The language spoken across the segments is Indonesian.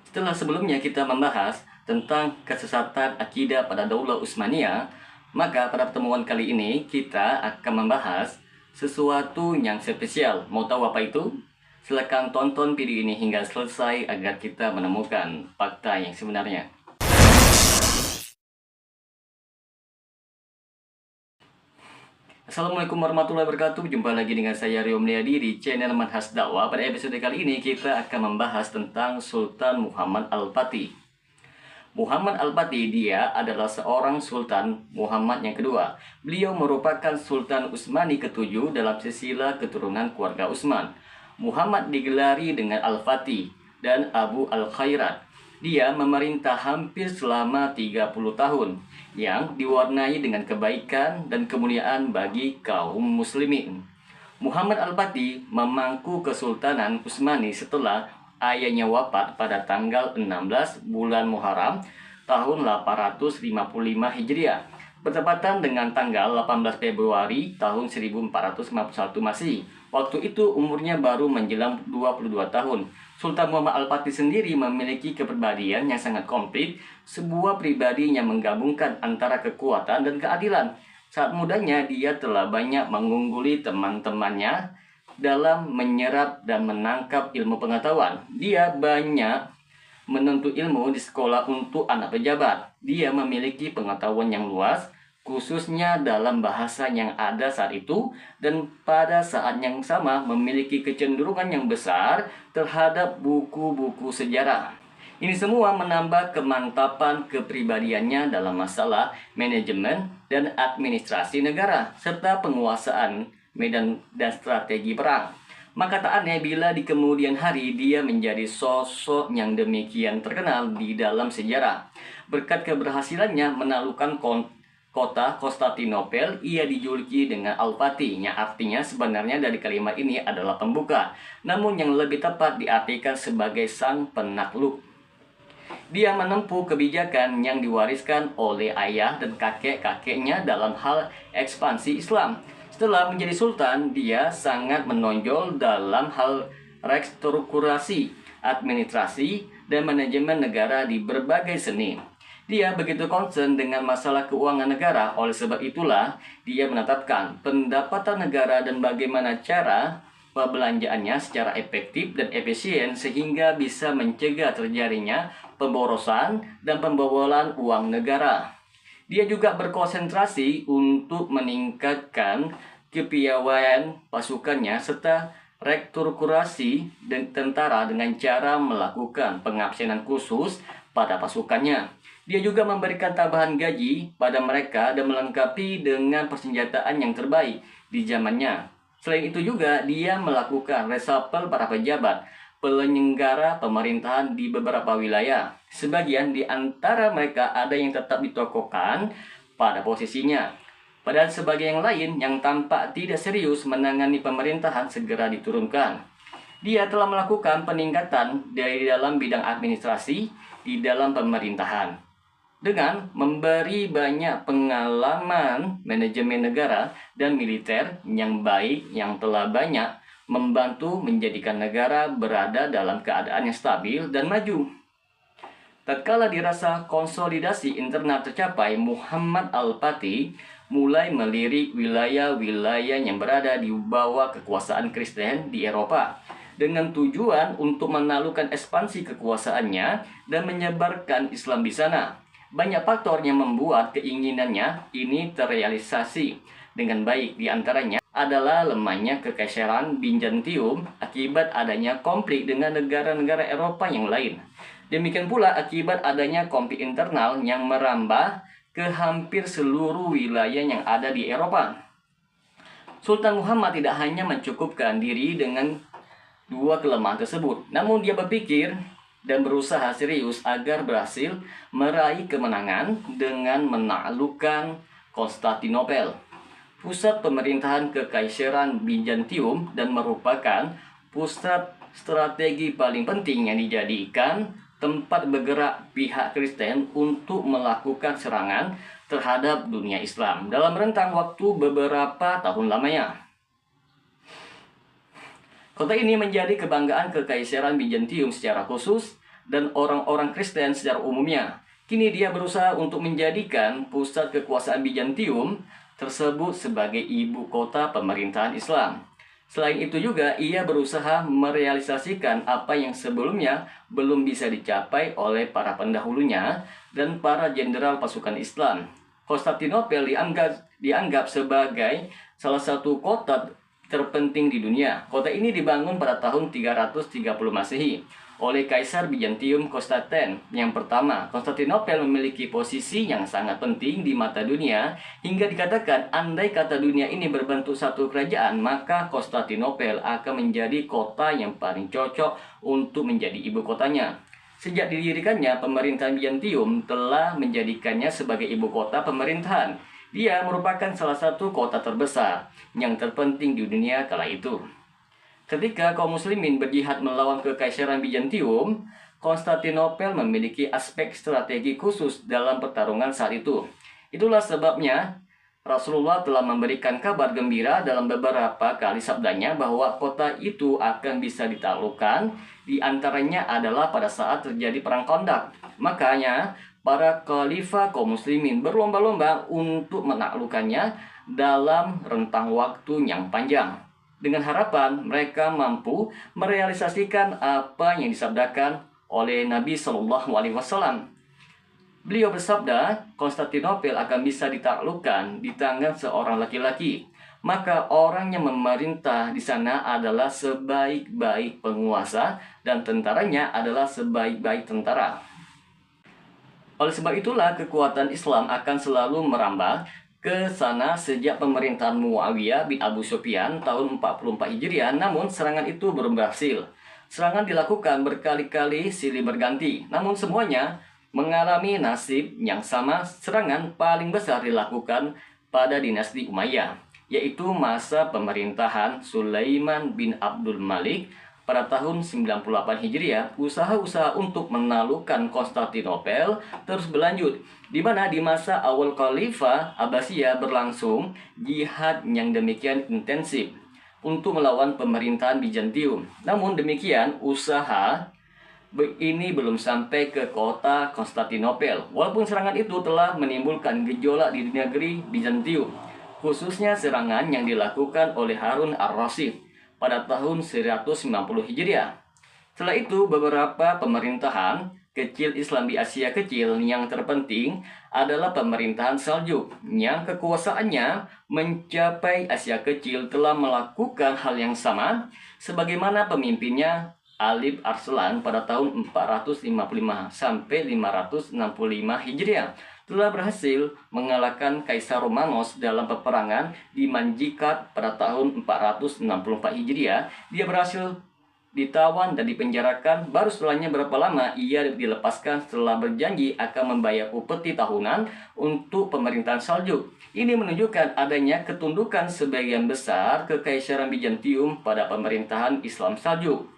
Setelah sebelumnya kita membahas tentang kesesatan akidah pada Daulah Utsmaniyah, maka pada pertemuan kali ini kita akan membahas sesuatu yang spesial. Mau tahu apa itu? Silakan tonton video ini hingga selesai agar kita menemukan fakta yang sebenarnya. Assalamualaikum warahmatullahi wabarakatuh. Jumpa lagi dengan saya Rio Mulyadi di channel Manhaj Dakwah. Pada episode kali ini kita akan membahas tentang Sultan Muhammad Al-Fatih. Muhammad Al-Fatih dia adalah seorang Sultan Muhammad yang kedua. Beliau merupakan Sultan Utsmani ke-7 dalam silsilah keturunan keluarga Utsman. Muhammad digelari dengan Al-Fatih dan Abu Al-Khairat. Dia memerintah hampir selama 30 tahun yang diwarnai dengan kebaikan dan kemuliaan bagi kaum muslimin. Muhammad Al-Fatih memangku Kesultanan Utsmani setelah ayahnya wafat pada tanggal 16 bulan Muharram tahun 855 Hijriah, bertepatan dengan tanggal 18 Februari tahun 1451 Masehi. Waktu itu umurnya baru menjelang 22 tahun. Sultan Muhammad Al-Fatih sendiri memiliki kepribadian yang sangat komplit, sebuah pribadi yang menggabungkan antara kekuatan dan keadilan. Saat mudanya dia telah banyak mengungguli teman-temannya dalam menyerap dan menangkap ilmu pengetahuan. Dia banyak menuntut ilmu di sekolah untuk anak pejabat. Dia memiliki pengetahuan yang luas, khususnya dalam bahasa yang ada saat itu, dan pada saat yang sama memiliki kecenderungan yang besar terhadap buku-buku sejarah. Ini semua menambah kemantapan kepribadiannya dalam masalah manajemen dan administrasi negara, serta penguasaan medan dan strategi perang. Maka tak aneh bila di kemudian hari dia menjadi sosok yang demikian terkenal di dalam sejarah. Berkat keberhasilannya menaklukkan kota Konstantinopel, ia dijuluki dengan Al-Fatih, yang artinya sebenarnya dari kalimat ini adalah pembuka, namun yang lebih tepat diartikan sebagai sang penakluk. Dia menempuh kebijakan yang diwariskan oleh ayah dan kakek-kakeknya dalam hal ekspansi Islam. Setelah menjadi sultan, dia sangat menonjol dalam hal restrukturasi, administrasi, dan manajemen negara di berbagai seni. Dia begitu concern dengan masalah keuangan negara, oleh sebab itulah dia menetapkan pendapatan negara dan bagaimana cara perbelanjaannya secara efektif dan efisien sehingga bisa mencegah terjadinya pemborosan dan pembobolan uang negara. Dia juga berkonsentrasi untuk meningkatkan kepiawaian pasukannya serta restrukturasi dan tentara dengan cara melakukan pengabsenan khusus pada pasukannya. Dia juga memberikan tambahan gaji pada mereka dan melengkapi dengan persenjataan yang terbaik di zamannya. Selain itu juga dia melakukan resapel para pejabat penyelenggara pemerintahan di beberapa wilayah. Sebagian di antara mereka ada yang tetap ditokohkan pada posisinya. Padahal sebagian yang lain yang tampak tidak serius menangani pemerintahan segera diturunkan. Dia telah melakukan peningkatan dari dalam bidang administrasi di dalam pemerintahan dengan memberi banyak pengalaman manajemen negara dan militer yang baik yang telah banyak membantu menjadikan negara berada dalam keadaan yang stabil dan maju. Tatkala dirasa konsolidasi internal tercapai, Muhammad Al-Fatih mulai melirik wilayah-wilayah yang berada di bawah kekuasaan Kristen di Eropa dengan tujuan untuk menaklukkan ekspansi kekuasaannya dan menyebarkan Islam di sana. Banyak faktor yang membuat keinginannya ini terrealisasi dengan baik, di antaranya adalah lemahnya kekaisaran Bizantium akibat adanya konflik dengan negara-negara Eropa yang lain. Demikian pula akibat adanya konflik internal yang merambah ke hampir seluruh wilayah yang ada di Eropa. Sultan Muhammad tidak hanya mencukupkan diri dengan dua kelemahan tersebut, namun dia berpikir dan berusaha serius agar berhasil meraih kemenangan dengan menaklukkan Konstantinopel, pusat pemerintahan Kekaisaran Bizantium, dan merupakan pusat strategi paling penting yang dijadikan tempat bergerak pihak Kristen untuk melakukan serangan terhadap dunia Islam dalam rentang waktu beberapa tahun lamanya. Kota ini menjadi kebanggaan Kekaisaran Bizantium secara khusus dan orang-orang Kristen secara umumnya. Kini dia berusaha untuk menjadikan pusat kekuasaan Bizantium tersebut sebagai ibu kota pemerintahan Islam. Selain itu juga, ia berusaha merealisasikan apa yang sebelumnya belum bisa dicapai oleh para pendahulunya dan para jenderal pasukan Islam. Konstantinopel dianggap sebagai salah satu kota terpenting di dunia. Kota ini dibangun pada tahun 330 Masehi oleh Kaisar Bizantium Konstantin yang pertama. Konstantinopel memiliki posisi yang sangat penting di mata dunia hingga dikatakan andai kata dunia ini berbentuk satu kerajaan, maka Konstantinopel akan menjadi kota yang paling cocok untuk menjadi ibu kotanya. Sejak didirikannya, pemerintahan Bizantium telah menjadikannya sebagai ibu kota pemerintahan. Dia merupakan salah satu kota terbesar yang terpenting di dunia kala itu. Ketika kaum muslimin berjihad melawan kekaisaran Bizantium, Konstantinopel memiliki aspek strategi khusus dalam pertarungan saat itu. Itulah sebabnya Rasulullah telah memberikan kabar gembira dalam beberapa kali sabdanya bahwa kota itu akan bisa ditaklukkan, di antaranya adalah pada saat terjadi perang Khandaq. Makanya, para khalifah kaum muslimin berlomba-lomba untuk menaklukkannya dalam rentang waktu yang panjang, dengan harapan mereka mampu merealisasikan apa yang disabdakan oleh Nabi Shallallahu Alaihi Wasallam. Beliau bersabda, Konstantinopel akan bisa ditaklukkan di tangan seorang laki-laki. Maka orang yang memerintah di sana adalah sebaik-baik penguasa dan tentaranya adalah sebaik-baik tentara. Oleh sebab itulah kekuatan Islam akan selalu merambah ke sana sejak pemerintahan Muawiyah bin Abu Sufyan tahun 44 Hijriah, namun serangan itu belum berhasil. Serangan dilakukan berkali-kali silih berganti, namun semuanya mengalami nasib yang sama. Serangan paling besar dilakukan pada dinasti Umayyah, yaitu masa pemerintahan Sulaiman bin Abdul Malik pada tahun 98 Hijriah. Usaha-usaha untuk menaklukkan Konstantinopel terus berlanjut, di mana di masa awal Khalifah Abbasiyah berlangsung jihad yang demikian intensif untuk melawan pemerintahan Bizantium. Namun demikian, usaha ini belum sampai ke kota Konstantinopel, walaupun serangan itu telah menimbulkan gejolak di negeri Bizantium, khususnya serangan yang dilakukan oleh Harun ar-Rasyid pada tahun 190 Hijriah. Setelah itu, beberapa pemerintahan kecil Islam di Asia Kecil yang terpenting adalah pemerintahan Seljuk, yang kekuasaannya mencapai Asia Kecil telah melakukan hal yang sama sebagaimana pemimpinnya Alip Arslan pada tahun 455 sampai 565 Hijriah telah berhasil mengalahkan Kaisar Romanos dalam peperangan di Manjikat pada tahun 464 Hijriah. Dia berhasil ditawan dan dipenjarakan. Baru setelahnya berapa lama ia dilepaskan setelah berjanji akan membayar upeti tahunan untuk pemerintahan Seljuk. Ini menunjukkan adanya ketundukan sebagian besar kekaisaran Bizantium pada pemerintahan Islam Seljuk.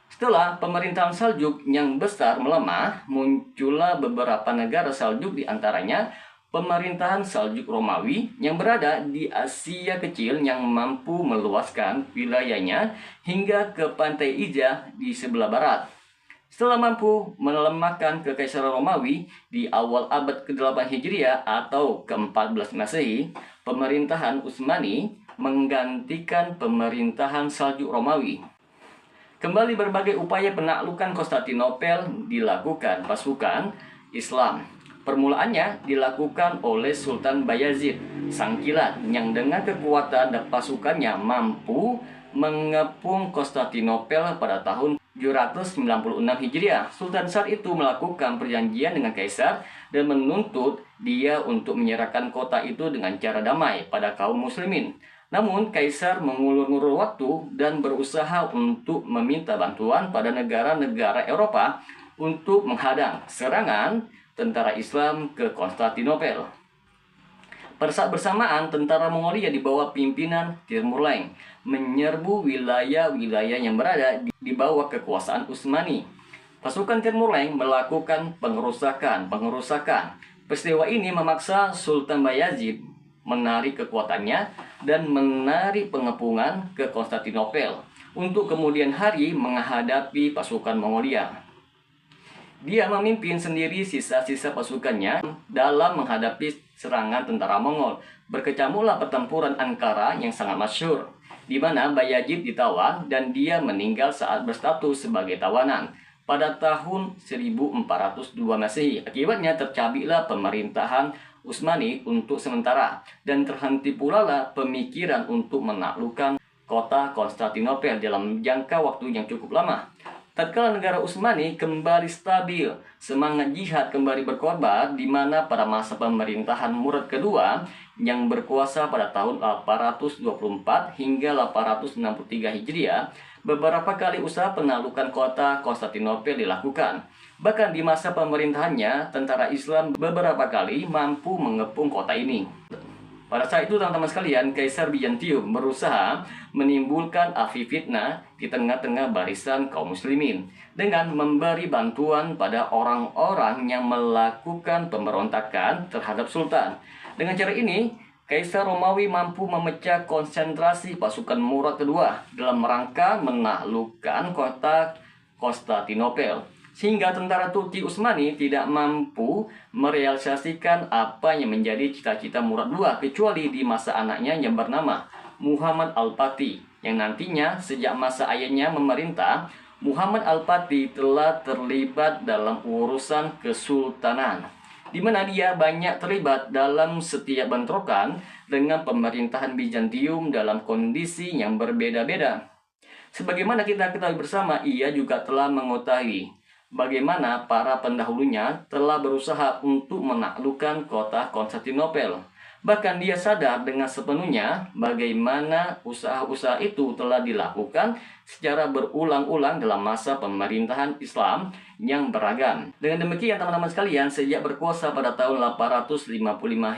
Setelah pemerintahan Seljuk yang besar melemah, muncullah beberapa negara Seljuk, di antaranya pemerintahan Seljuk Romawi yang berada di Asia Kecil yang mampu meluaskan wilayahnya hingga ke pantai Ijah di sebelah barat. Setelah mampu melemahkan kekaisaran Romawi di awal abad ke-8 Hijriah atau ke-14 Masehi, pemerintahan Utsmani menggantikan pemerintahan Seljuk Romawi. Kembali berbagai upaya penaklukan Konstantinopel dilakukan pasukan Islam. Permulaannya dilakukan oleh Sultan Bayazid Sang Kilat yang dengan kekuatan dan pasukannya mampu mengepung Konstantinopel pada tahun 796 Hijriah. Sultan saat itu melakukan perjanjian dengan Kaisar dan menuntut dia untuk menyerahkan kota itu dengan cara damai pada kaum muslimin. Namun Kaisar mengulur-ngulur waktu dan berusaha untuk meminta bantuan pada negara-negara Eropa untuk menghadang serangan tentara Islam ke Konstantinopel. Pada saat bersamaan, tentara Mongolia di bawah pimpinan Timurleng menyerbu wilayah-wilayah yang berada di bawah kekuasaan Utsmani. Pasukan Timurleng melakukan pengerusakan. Peristiwa ini memaksa Sultan Bayazid menarik kekuatannya dan menarik pengepungan ke Konstantinopel untuk kemudian hari menghadapi pasukan Mongolia. Dia memimpin sendiri sisa-sisa pasukannya dalam menghadapi serangan tentara Mongol. Berkecamuklah pertempuran Ankara yang sangat masyhur, di mana Bayazid ditawan dan dia meninggal saat berstatus sebagai tawanan pada tahun 1402 Masehi. Akibatnya tercabiklah pemerintahan Utsmani untuk sementara dan terhenti pula lah pemikiran untuk menaklukkan kota Konstantinopel dalam jangka waktu yang cukup lama. Tatkala negara Utsmani kembali stabil, semangat jihad kembali berkobar di mana pada masa pemerintahan Murad kedua yang berkuasa pada tahun 824 hingga 863 Hijriah, beberapa kali usaha penaklukan kota Konstantinopel dilakukan. Bahkan di masa pemerintahannya, tentara Islam beberapa kali mampu mengepung kota ini. Pada saat itu teman-teman sekalian, Kaisar Bizantium berusaha menimbulkan api fitnah di tengah-tengah barisan kaum muslimin dengan memberi bantuan pada orang-orang yang melakukan pemberontakan terhadap sultan. Dengan cara ini, Kaisar Romawi mampu memecah konsentrasi pasukan Murad kedua dalam rangka menaklukkan kota Konstantinopel, sehingga tentara Turki Utsmani tidak mampu merealisasikan apa yang menjadi cita-cita Murad II kecuali di masa anaknya yang bernama Muhammad Al-Fatih, yang nantinya sejak masa ayahnya memerintah, Muhammad Al-Fatih telah terlibat dalam urusan kesultanan, di mana dia banyak terlibat dalam setiap bentrokan dengan pemerintahan Bizantium dalam kondisi yang berbeda-beda. Sebagaimana kita ketahui bersama, ia juga telah mengetahui bagaimana para pendahulunya telah berusaha untuk menaklukkan kota Konstantinopel. Bahkan dia sadar dengan sepenuhnya bagaimana usaha-usaha itu telah dilakukan secara berulang-ulang dalam masa pemerintahan Islam yang beragam. Dengan demikian teman-teman sekalian, sejak berkuasa pada tahun 855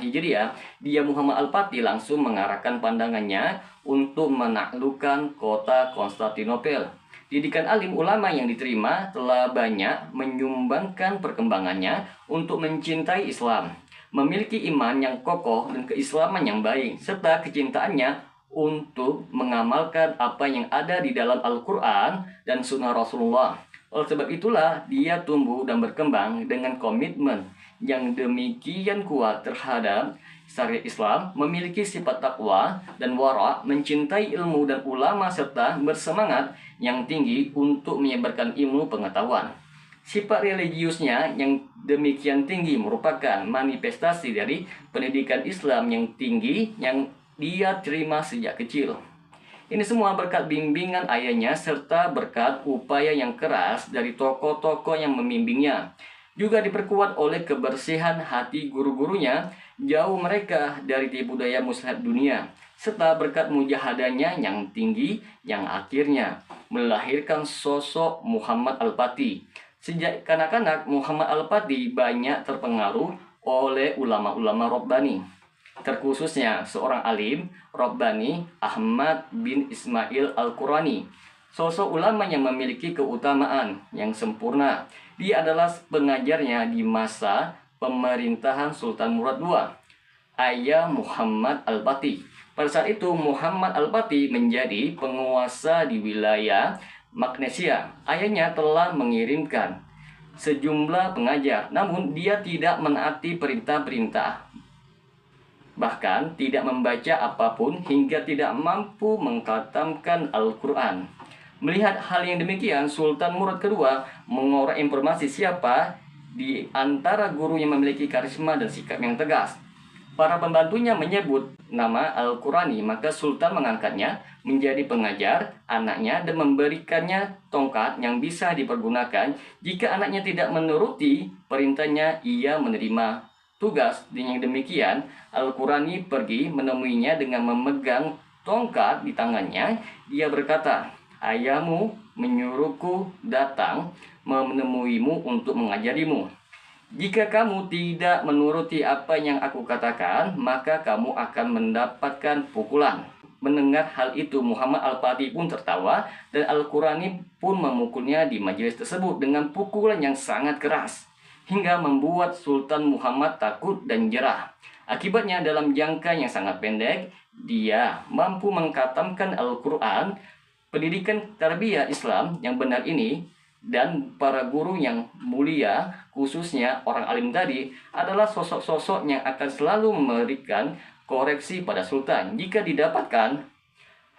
Hijriah, dia Muhammad Al-Fatih langsung mengarahkan pandangannya untuk menaklukkan kota Konstantinopel. Didikan alim ulama yang diterima telah banyak menyumbangkan perkembangannya untuk mencintai Islam, memiliki iman yang kokoh dan keislaman yang baik, serta kecintaannya untuk mengamalkan apa yang ada di dalam Al-Quran dan Sunnah Rasulullah. Oleh sebab itulah dia tumbuh dan berkembang dengan komitmen yang demikian kuat terhadap syariat Islam, memiliki sifat takwa dan wara, mencintai ilmu dan ulama, serta bersemangat yang tinggi untuk menyebarkan ilmu pengetahuan. Sifat religiusnya yang demikian tinggi merupakan manifestasi dari pendidikan Islam yang tinggi yang dia terima sejak kecil. Ini semua berkat bimbingan ayahnya serta berkat upaya yang keras dari tokoh-tokoh yang membimbingnya. Juga diperkuat oleh kebersihan hati guru-gurunya, jauh mereka dari tipu daya muslihat dunia, serta berkat mujahadahnya yang tinggi yang akhirnya melahirkan sosok Muhammad Al-Fatih. Sejak kanak-kanak, Muhammad Al-Fatih banyak terpengaruh oleh ulama-ulama Rabbani, terkhususnya seorang alim Rabbani, Ahmad bin Ismail Al-Qurani, sosok ulama yang memiliki keutamaan yang sempurna. Dia adalah pengajarnya di masa pemerintahan Sultan Murad II, ayah Muhammad Al-Fatih. Pada saat itu Muhammad Al-Fatih menjadi penguasa di wilayah Magnesia. Ayahnya telah mengirimkan sejumlah pengajar, namun dia tidak menaati perintah-perintah, bahkan tidak membaca apapun hingga tidak mampu mengkhatamkan Al-Quran. Melihat hal yang demikian, Sultan Murad kedua mengorek informasi siapa di antara guru yang memiliki karisma dan sikap yang tegas. Para pembantunya menyebut nama Al-Qurani, maka Sultan mengangkatnya menjadi pengajar anaknya dan memberikannya tongkat yang bisa dipergunakan. Jika anaknya tidak menuruti perintahnya, ia menerima tugas. Dengan demikian, Al-Qurani pergi menemuinya dengan memegang tongkat di tangannya. Dia berkata, "Ayahmu menyuruhku datang menemuimu untuk mengajarimu. Jika kamu tidak menuruti apa yang aku katakan, maka kamu akan mendapatkan pukulan." Mendengar hal itu, Muhammad Al-Fatih pun tertawa dan Al-Qurani pun memukulnya di majelis tersebut dengan pukulan yang sangat keras, hingga membuat Sultan Muhammad takut dan jerah. Akibatnya dalam jangka yang sangat pendek, dia mampu mengkhatamkan Al-Quran. Pendidikan tarbiyah Islam yang benar ini Dan para guru yang mulia, khususnya orang alim tadi, adalah sosok-sosok yang akan selalu memberikan koreksi pada sultan jika didapatkan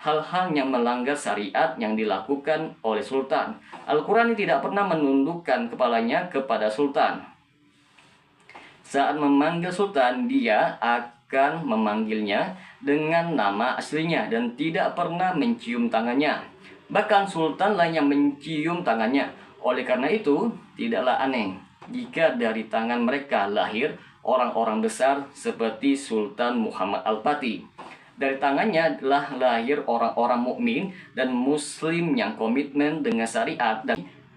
hal-hal yang melanggar syariat yang dilakukan oleh sultan. Al-Quran tidak pernah menundukkan kepalanya kepada sultan. Saat memanggil sultan, dia akan memanggilnya dengan nama aslinya dan tidak pernah mencium tangannya. Bahkan sultan lah yang mencium tangannya. Oleh karena itu, tidaklah aneh jika dari tangan mereka lahir orang-orang besar seperti Sultan Muhammad Al-Fatih. Dari tangannya telah lahir orang-orang mukmin dan muslim yang komitmen dengan syariat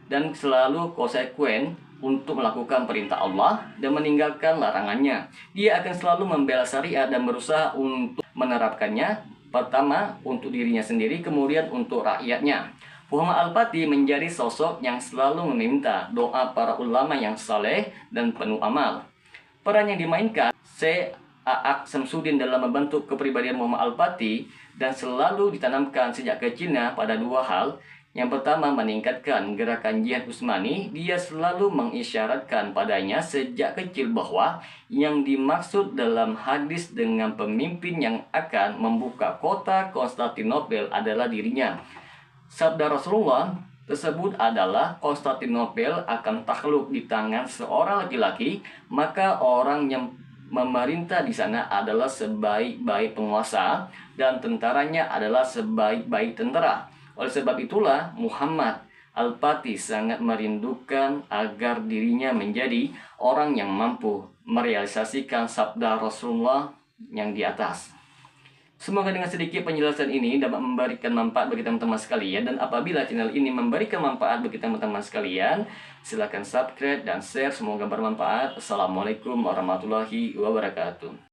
dan selalu konsekuen untuk melakukan perintah Allah dan meninggalkan larangannya. Dia akan selalu membela syariat dan berusaha untuk menerapkannya, pertama untuk dirinya sendiri, kemudian untuk rakyatnya. Muhammad Al-Fatih menjadi sosok yang selalu meminta doa para ulama yang saleh dan penuh amal. Peran yang dimainkan Syekh A'aq Samsudin dalam membentuk kepribadian Muhammad Al-Fatih dan selalu ditanamkan sejak kecilnya pada dua hal. Yang pertama, meningkatkan gerakan jihad Utsmani. Dia selalu mengisyaratkan padanya sejak kecil bahwa yang dimaksud dalam hadis dengan pemimpin yang akan membuka kota Konstantinopel adalah dirinya. Sabda Rasulullah tersebut adalah, Konstantinopel akan takluk di tangan seorang laki-laki, maka orang yang memerintah di sana adalah sebaik-baik penguasa dan tentaranya adalah sebaik-baik tentara. Oleh sebab itulah Muhammad Al-Fatih sangat merindukan agar dirinya menjadi orang yang mampu merealisasikan sabda Rasulullah yang di atas. Semoga dengan sedikit penjelasan ini dapat memberikan manfaat bagi teman-teman sekalian. Dan apabila channel ini memberikan manfaat bagi teman-teman sekalian, silakan subscribe dan share. Semoga bermanfaat. Assalamualaikum warahmatullahi wabarakatuh.